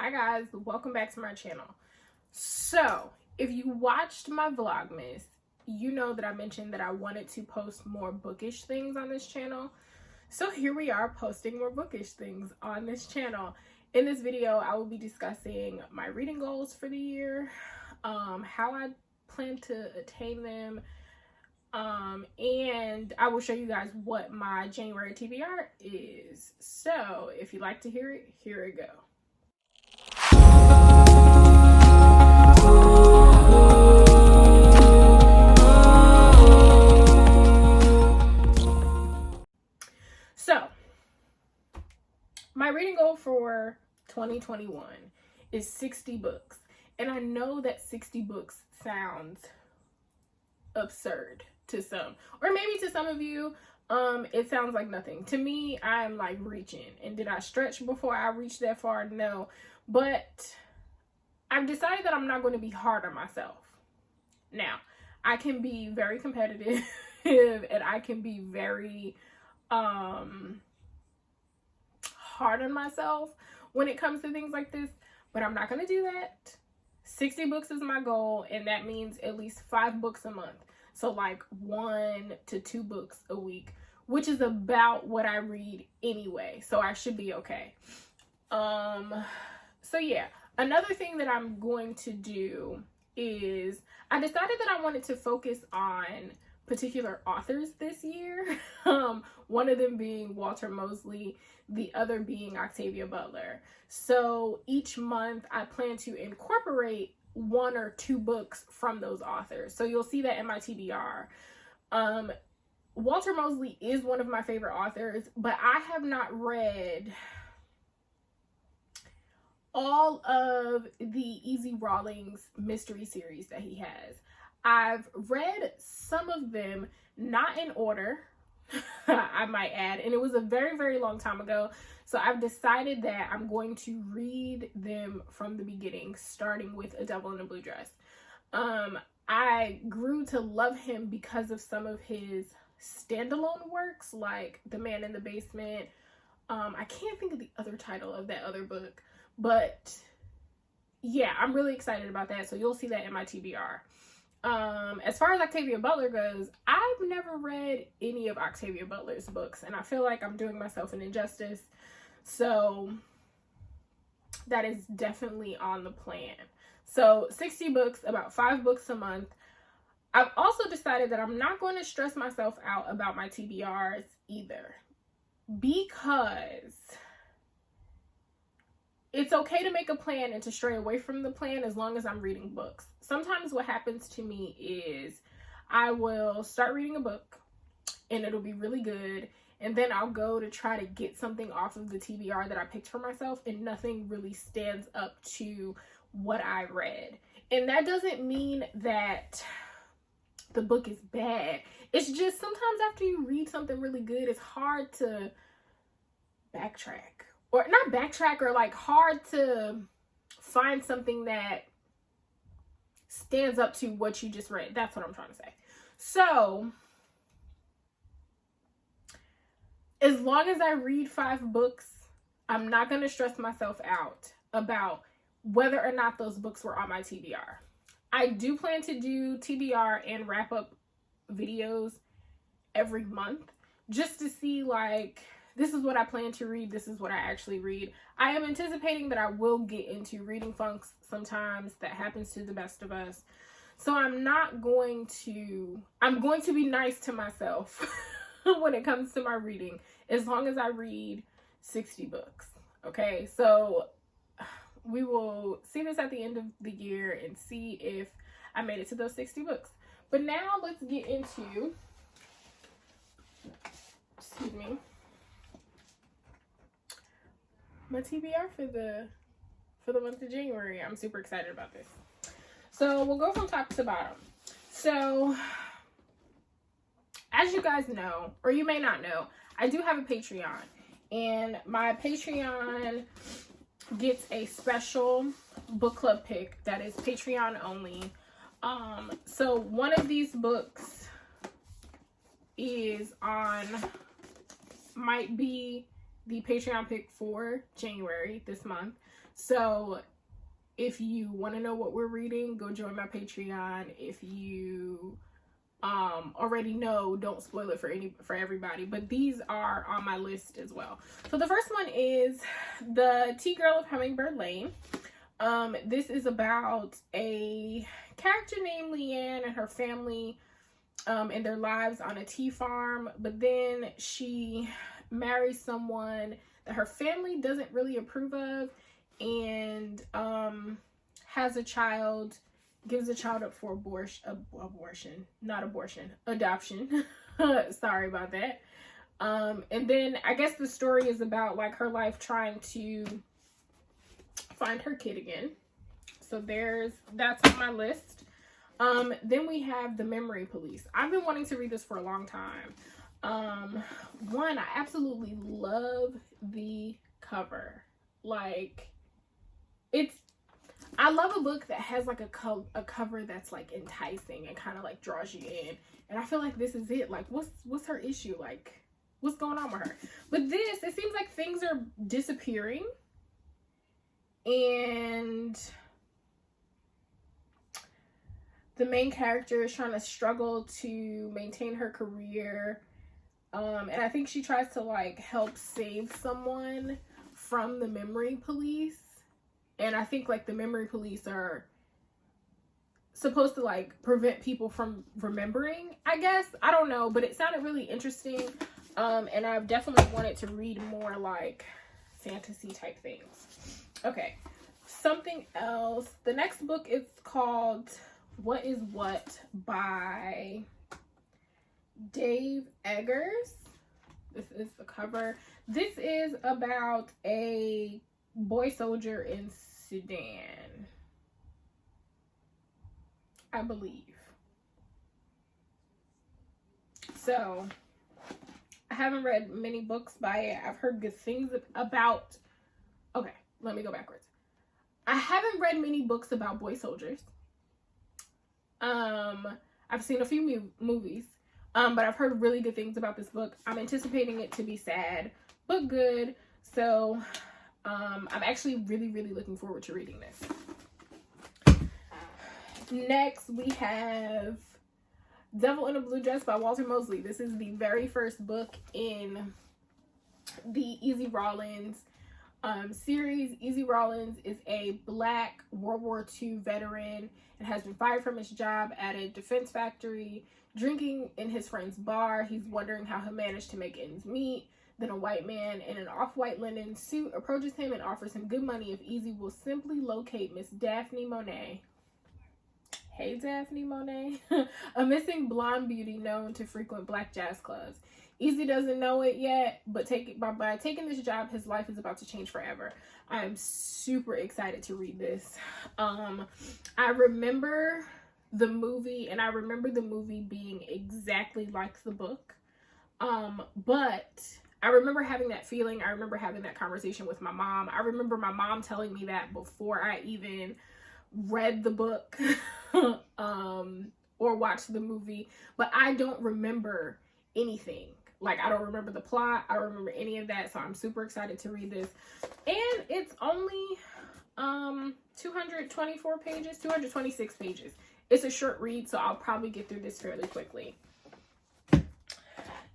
Hi guys, welcome back to my channel. So if you watched my Vlogmas, you know that I mentioned that I wanted to post more bookish things on this channel. So here we are posting more bookish things on this channel. In this video, I will be discussing my reading goals for the year, how I plan to attain them, and I will show you guys what my January TBR is. So if you'd like to hear it, here it go. So my reading goal for 2021 is 60 books. And I know that 60 books sounds absurd to some, or maybe to some of you, it sounds like nothing. To me, I'm like reaching. And did I stretch before I reached that far? No. But I've decided that I'm not going to be hard on myself. Now, I can be very competitive and I can be very hard on myself when it comes to things like this, but I'm not going to do that. 60 books is my goal, and that means at least 5 books a month. So like 1 to 2 books a week, which is about what I read anyway. So I should be okay. So yeah, another thing that I'm going to do is I decided that I wanted to focus on particular authors this year. One of them being Walter Mosley, the other being Octavian Butler. So each month I plan to incorporate 1 or 2 books from those authors. So you'll see that in my TBR. Walter Mosley is one of my favorite authors, but I have not read all of the Easy Rawlings mystery series that he has. I've read some of them, not in order, I might add, and it was a very, very long time ago. So I've decided that I'm going to read them from the beginning, starting with A Devil in a Blue Dress. I grew to love him because of some of his standalone works, like The Man in the Basement. I can't think of the other title of that other book, but yeah, I'm really excited about that. So you'll see that in my TBR. As far as Octavia Butler goes, I've never read any of Octavia Butler's books, and I feel like I'm doing myself an injustice. So that is definitely on the plan. So 60 books, about 5 books a month. I've also decided that I'm not going to stress myself out about my TBRs either, because it's okay to make a plan and to stray away from the plan as long as I'm reading books. Sometimes what happens to me is I will start reading a book and it'll be really good, and then I'll go to try to get something off of the TBR that I picked for myself, and nothing really stands up to what I read. And that doesn't mean that the book is bad. It's just sometimes after you read something really good, it's hard to backtrack. Or not backtrack, or like hard to find something that stands up to what you just read. That's what I'm trying to say. So as long as I read 5 books, I'm not going to stress myself out about whether or not those books were on my TBR. I do plan to do TBR and wrap up videos every month, just to see like, this is what I plan to read, this is what I actually read. I am anticipating that I will get into reading funks sometimes. That happens to the best of us. So I'm going to be nice to myself when it comes to my reading, as long as I read 60 books. Okay, so we will see this at the end of the year and see if I made it to those 60 books. But now let's get into, excuse me, my TBR for the month of January. I'm super excited about this. So we'll go from top to bottom. So as you guys know, or you may not know, I do have a Patreon, and my Patreon gets a special book club pick that is Patreon only. So one of these books might be the Patreon pick for January this month. So if you want to know what we're reading, go join my Patreon. If you already know, don't spoil it for everybody, but these are on my list as well. So the first one is The Tea Girl of Hummingbird Lane. This is about a character named Leanne and her family and their lives on a tea farm, but then she marries someone that her family doesn't really approve of, and has a child, gives a child up for adoption. Sorry about that. And then I guess the story is about like her life trying to find her kid again. So that's on my list. Then we have The Memory Police. I've been wanting to read this for a long time. One, I absolutely love the cover. Like, I love a book that has like a cover that's like enticing and kind of like draws you in. And I feel like this is it. Like, what's her issue? Like, what's going on with her? But this, it seems like things are disappearing. And the main character is trying to struggle to maintain her career. And I think she tries to like help save someone from the memory police. And I think like the memory police are supposed to like prevent people from remembering, I guess. I don't know, but it sounded really interesting. And I've definitely wanted to read more like fantasy type things. Okay, something else. The next book is called What is What by Dave Eggers. This is the cover. This is about a boy soldier in Sudan, I believe. So I haven't read many books by it. I've heard good things about. Okay, let me go backwards. I haven't read many books about boy soldiers. I've seen a few movies, but I've heard really good things about this book. I'm anticipating it to be sad, but good. So I'm actually really, really looking forward to reading this. Next, we have Devil in a Blue Dress by Walter Mosley. This is the very first book in the Easy Rawlins series. Easy Rawlins is a Black World War II veteran and has been fired from his job at a defense factory. Drinking in his friend's bar, he's wondering how he managed to make ends meet. Then a white man in an off-white linen suit approaches him and offers him good money if Easy will simply locate Miss Daphne Monet. Hey, Daphne Monet. A missing blonde beauty known to frequent black jazz clubs. Easy doesn't know it yet, but by taking this job, his life is about to change forever. I'm super excited to read this. I remember the movie, and I remember the movie being exactly like the book. But I remember having that feeling. I remember having that conversation with my mom. I remember my mom telling me that before I even read the book or watched the movie. But I don't remember anything. Like, I don't remember the plot. I don't remember any of that. So I'm super excited to read this. And it's only 224 pages, 226 pages. It's a short read, so I'll probably get through this fairly quickly.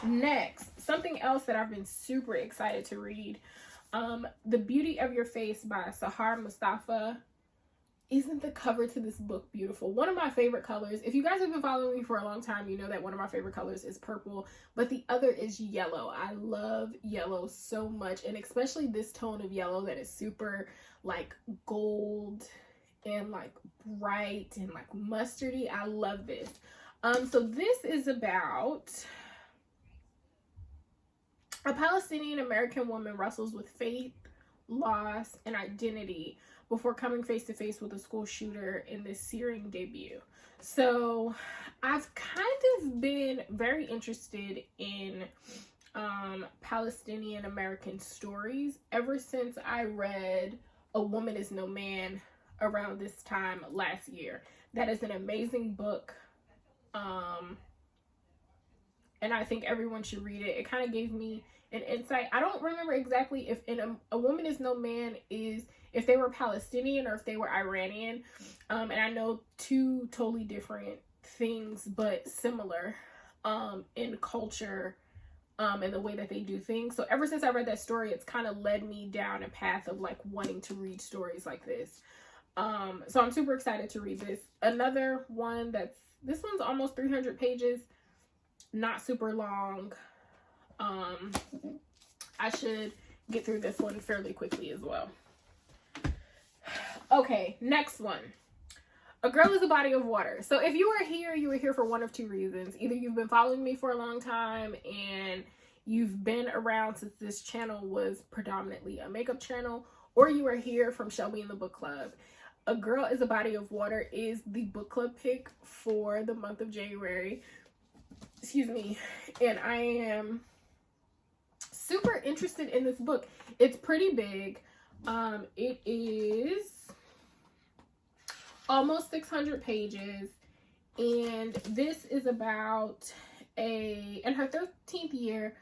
Next, something else that I've been super excited to read. The Beauty of Your Face by Sahar Mustafa. Isn't the cover to this book beautiful? One of my favorite colors. If you guys have been following me for a long time, you know that one of my favorite colors is purple, but the other is yellow. I love yellow so much, and especially this tone of yellow that is super like gold and like bright and like mustardy. I love this. So this is about a Palestinian American woman wrestles with faith, loss, and identity before coming face to face with a school shooter in this searing debut. So I've kind of been very interested in Palestinian American stories ever since I read A Woman Is No Man around this time last year. That is an amazing book. And I think everyone should read it. It kind of gave me an insight. I don't remember exactly if A Woman Is No Man is if they were Palestinian or if they were Iranian. And I know two totally different things, but similar in culture and the way that they do things. So ever since I read that story, it's kind of led me down a path of like wanting to read stories like this. So I'm super excited to read this. Another one this one's almost 300 pages, not super long. I should get through this one fairly quickly as well. Okay, next one. A Girl is a Body of Water. So if you were here for one of two reasons. Either you've been following me for a long time and you've been around since this channel was predominantly a makeup channel, or you are here from Shelby and the Book Club. A Girl is a Body of Water is the book club pick for the month of January. Excuse me. And I am super interested in this book. It's pretty big. It is almost 600 pages, and this is about in her 13th year,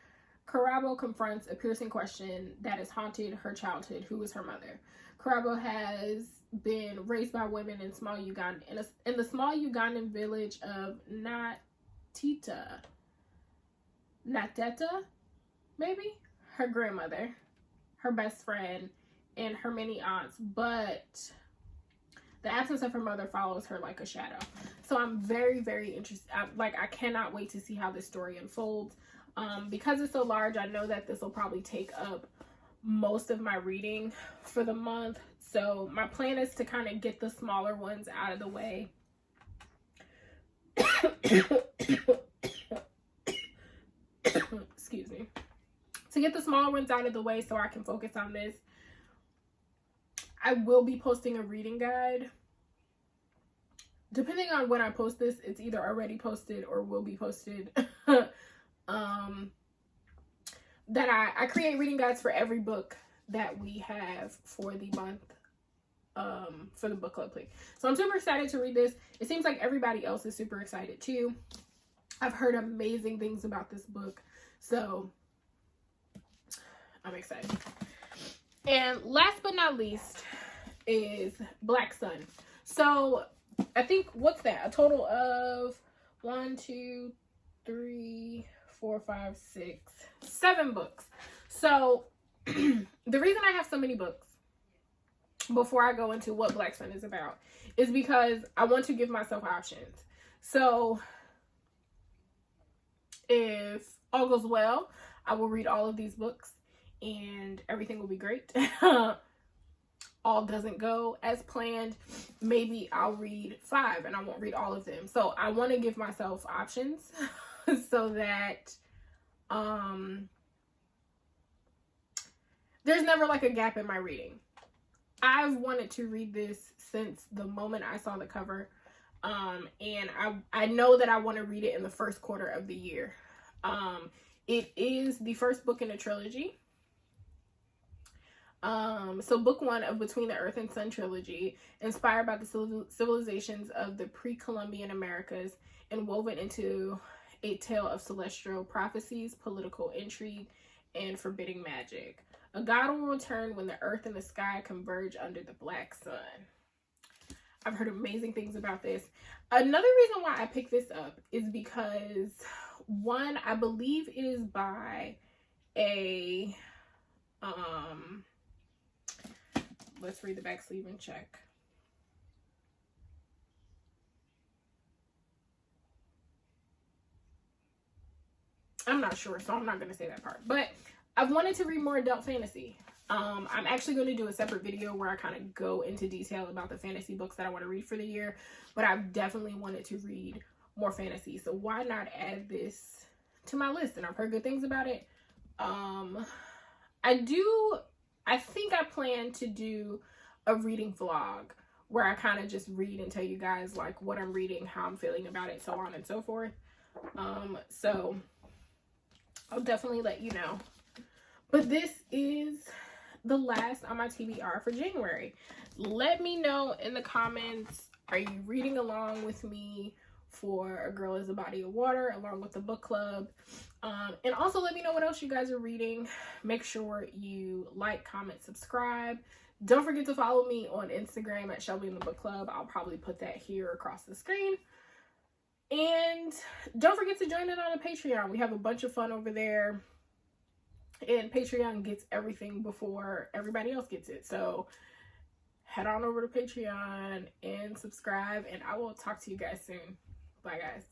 Karabo confronts a piercing question that has haunted her childhood. Who is her mother? Karabo has been raised by women in small Uganda, in the small Ugandan village of Nateta, maybe? Her grandmother, her best friend, and her many aunts, but the absence of her mother follows her like a shadow. So I'm very, very interested. I cannot wait to see how this story unfolds. Because it's so large, I know that this will probably take up most of my reading for the month. So my plan is to kind of get the smaller ones out of the way. Excuse me. To get the smaller ones out of the way so I can focus on this. I will be posting a reading guide. Depending on when I post this, it's either already posted or will be posted. That I create reading guides for every book that we have for the month, for the book club click. So I'm super excited to read this. It seems like everybody else is super excited too. I've heard amazing things about this book, so I'm excited. And last but not least is Black Sun. So I think, what's that? A total of 1, 2, 3, 4, 5, 6, 7 books. So the reason I have so many books before I go into what Black Sun is about is because I want to give myself options. So if all goes well, I will read all of these books and everything will be great. All doesn't go as planned, maybe I'll read 5 and I won't read all of them. So I want to give myself options so that there's never like a gap in my reading. I've wanted to read this since the moment I saw the cover, and I know that I want to read it in the first quarter of the year. It is the first book in a trilogy. So book 1 of Between the Earth and Sun trilogy, inspired by the civilizations of the pre-Columbian Americas and woven into a tale of celestial prophecies, political intrigue, and forbidding magic. A god will return when the earth and the sky converge under the black sun. I've heard amazing things about this. Another reason why I picked this up is because, one, I believe it is by a let's read the back sleeve and check. I'm not sure, so I'm not going to say that part. But I've wanted to read more adult fantasy. I'm actually going to do a separate video where I kind of go into detail about the fantasy books that I want to read for the year. But I've definitely wanted to read more fantasy. So why not add this to my list? And I've heard good things about it. I think I plan to do a reading vlog where I kind of just read and tell you guys like what I'm reading, how I'm feeling about it, so on and so forth. So I'll definitely let you know. But this is the last on my TBR for January. Let me know in the comments, are you reading along with me for A Girl is a Body of Water along with the book club? And also let me know what else you guys are reading. Make sure you like, comment, subscribe Don't forget to follow me on Instagram at Shelby in the Book Club. I'll probably put that here across the screen. And don't forget to join in on a Patreon. We have a bunch of fun over there. And Patreon gets everything before everybody else gets it. So head on over to Patreon and subscribe. And I will talk to you guys soon. Bye, guys.